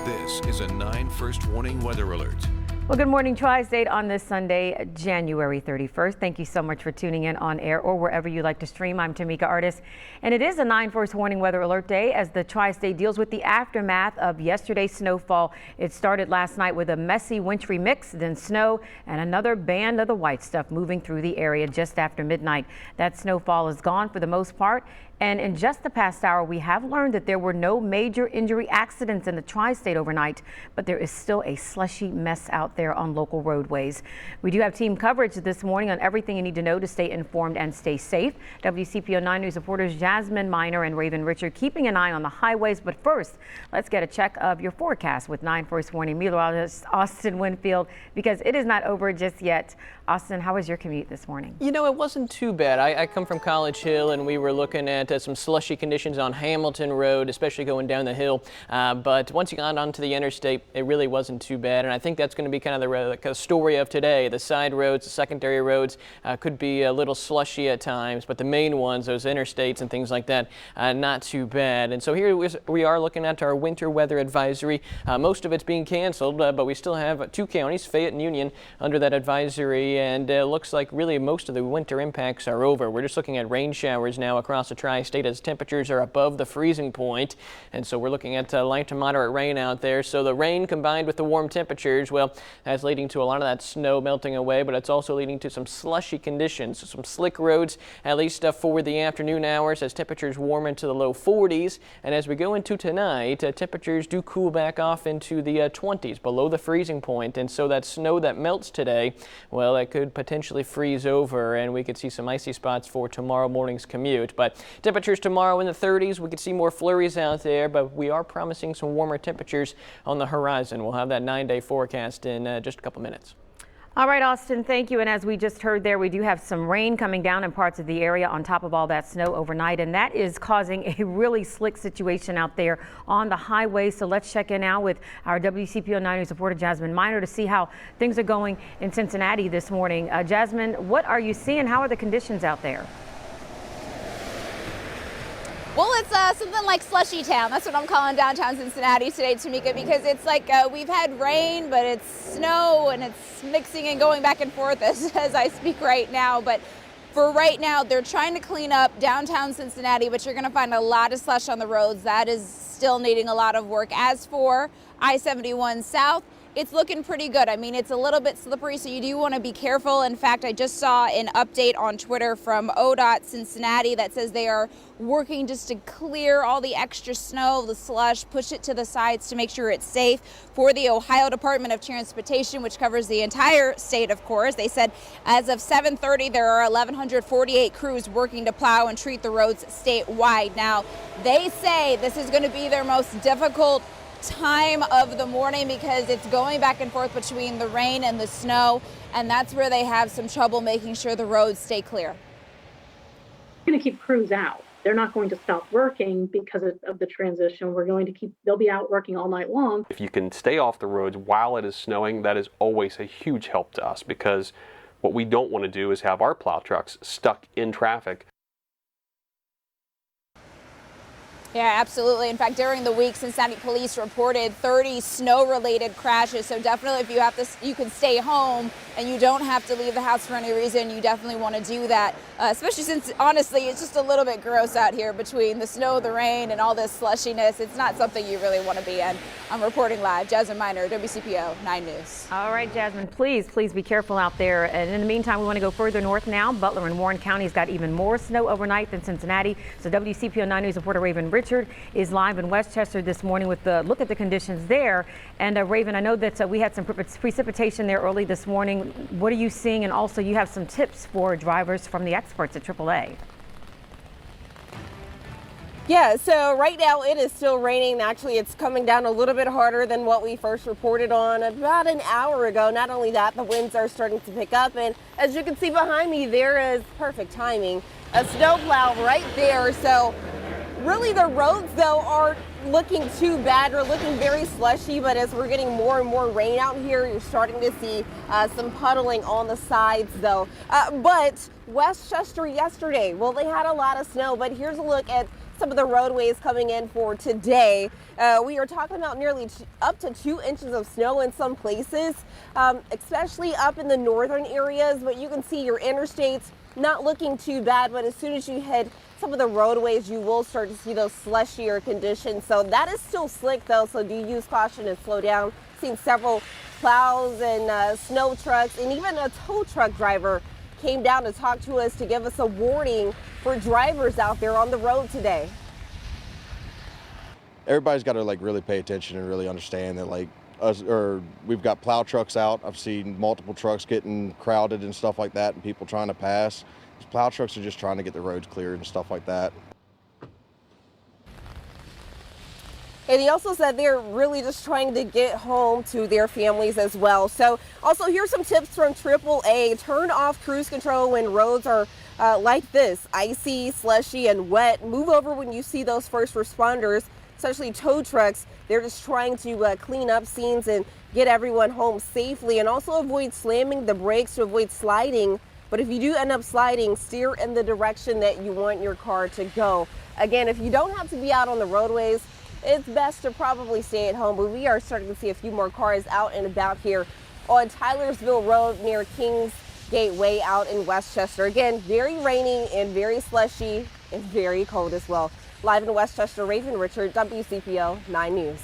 This is a 9 first warning weather alert. Well, good morning, Tri-State on this Sunday, January 31st. Thank you so much for tuning in on air or wherever you like to stream. I'm Tamika Artis, and it is a 9 first warning weather alert day as the Tri-State deals with the aftermath of yesterday's snowfall. It started last night with a messy wintry mix, then snow and another band of the white stuff moving through the area just after midnight. That snowfall is gone for the most part. And in just the past hour, we have learned that there were no major injury accidents in the Tri-State overnight, but there is still a slushy mess out there on local roadways. We do have team coverage this morning on everything you need to know to stay informed and stay safe. WCPO 9 News reporters Jasmine Miner and Raven Richard keeping an eye on the highways. But first, let's get a check of your forecast with 9 first warning meteorologist Austin Winfield, because it is not over just yet. Austin, how was your commute this morning? You know, it wasn't too bad. I come from College Hill, and we were looking at some slushy conditions on Hamilton Road, especially going down the hill. But once you got onto the interstate, it really wasn't too bad. And I think that's going to be kind of the story of today. The side roads, the secondary roads could be a little slushy at times, but the main ones, those interstates and things like that, not too bad. And so here we are looking at our winter weather advisory. Most of it's being canceled, but we still have 2 counties, Fayette and Union, under that advisory. And it looks like really most of the winter impacts are over. We're just looking at rain showers now across the Tri-State as temperatures are above the freezing point. And so we're looking at light to moderate rain out there. So the rain combined with the warm temperatures, well, that's leading to a lot of that snow melting away, but it's also leading to some slushy conditions, some slick roads, at least for the afternoon hours as temperatures warm into the low 40s. And as we go into tonight, temperatures do cool back off into the 20s, below the freezing point. And so that snow that melts today, well, it could potentially freeze over, and we could see some icy spots for tomorrow morning's commute. But temperatures tomorrow in the 30s, we could see more flurries out there, but we are promising some warmer temperatures on the horizon. We'll have that 9-day forecast in just a couple minutes. All right, Austin, thank you. And as we just heard there, we do have some rain coming down in parts of the area on top of all that snow overnight, and that is causing a really slick situation out there on the highway. So let's check in now with our WCPO 9 News reporter Jasmine Miner to see how things are going in Cincinnati this morning. Jasmine, what are you seeing? How are the conditions out there? Well, it's something like slushy town. That's what I'm calling downtown Cincinnati today, Tamika, because it's like we've had rain, but it's snow and it's mixing and going back and forth as I speak right now. But for right now, they're trying to clean up downtown Cincinnati, but you're going to find a lot of slush on the roads. That is still needing a lot of work. As for I-71 South, it's looking pretty good. I mean, it's a little bit slippery, so you do want to be careful. In fact, I just saw an update on Twitter from ODOT Cincinnati that says they are working just to clear all the extra snow, the slush, push it to the sides to make sure it's safe. For the Ohio Department of Transportation, which covers the entire state, of course, they said as of 7:30, there are 1,148 crews working to plow and treat the roads statewide. Now, they say this is going to be their most difficult time of the morning because it's going back and forth between the rain and the snow, and that's where they have some trouble making sure the roads stay clear. We're going to keep crews out. They're not going to stop working because of the transition. They'll be out working all night long. If you can stay off the roads while it is snowing, that is always a huge help to us, because what we don't want to do is have our plow trucks stuck in traffic. Yeah, absolutely. In fact, during the week, Cincinnati police reported 30 snow-related crashes. So definitely, if you can stay home and you don't have to leave the house for any reason, you definitely want to do that. Especially since, honestly, it's just a little bit gross out here between the snow, the rain, and all this slushiness. It's not something you really want to be in. I'm reporting live. Jasmine Miner, WCPO 9 News. All right, Jasmine, please be careful out there. And in the meantime, we want to go further north now. Butler and Warren counties got even more snow overnight than Cincinnati. So WCPO 9 News reporter Raven Richard is live in Westchester this morning with the look at the conditions there. And Raven, I know that we had some precipitation there early this morning. What are you seeing? And also you have some tips for drivers from the experts at AAA. Yeah, so right now it is still raining. Actually, it's coming down a little bit harder than what we first reported on about an hour ago. Not only that, the winds are starting to pick up. And as you can see behind me, there is perfect timing. A snowplow right there. So really the roads, though, aren't looking too bad. They're looking very slushy, but as we're getting more and more rain out here, you're starting to see some puddling on the sides, though. But Westchester yesterday, well, they had a lot of snow, but here's a look at some of the roadways coming in for today. We are talking about nearly up to 2 inches of snow in some places, especially up in the northern areas, but you can see your interstates not looking too bad, but as soon as you hit some of the roadways, you will start to see those slushier conditions. So that is still slick though, so do use caution and slow down. Seen several plows and snow trucks, and even a tow truck driver came down to talk to us to give us a warning for drivers out there on the road today. Everybody's got to really pay attention and really understand that we've got plow trucks out. I've seen multiple trucks getting crowded and stuff like that, and people trying to pass. These plow trucks are just trying to get the roads cleared and stuff like that. And he also said they're really just trying to get home to their families as well. So also here's some tips from AAA. Turn off cruise control when roads are like this, icy, slushy, and wet. Move over when you see those first responders, especially tow trucks. They're just trying to clean up scenes and get everyone home safely, and also avoid slamming the brakes to avoid sliding. But if you do end up sliding, steer in the direction that you want your car to go. Again, if you don't have to be out on the roadways, it's best to probably stay at home, but we are starting to see a few more cars out and about here on Tylersville Road near Kings Gateway out in Westchester. Again, very rainy and very slushy and very cold as well. Live in Westchester, Raven Richard, WCPO 9 News.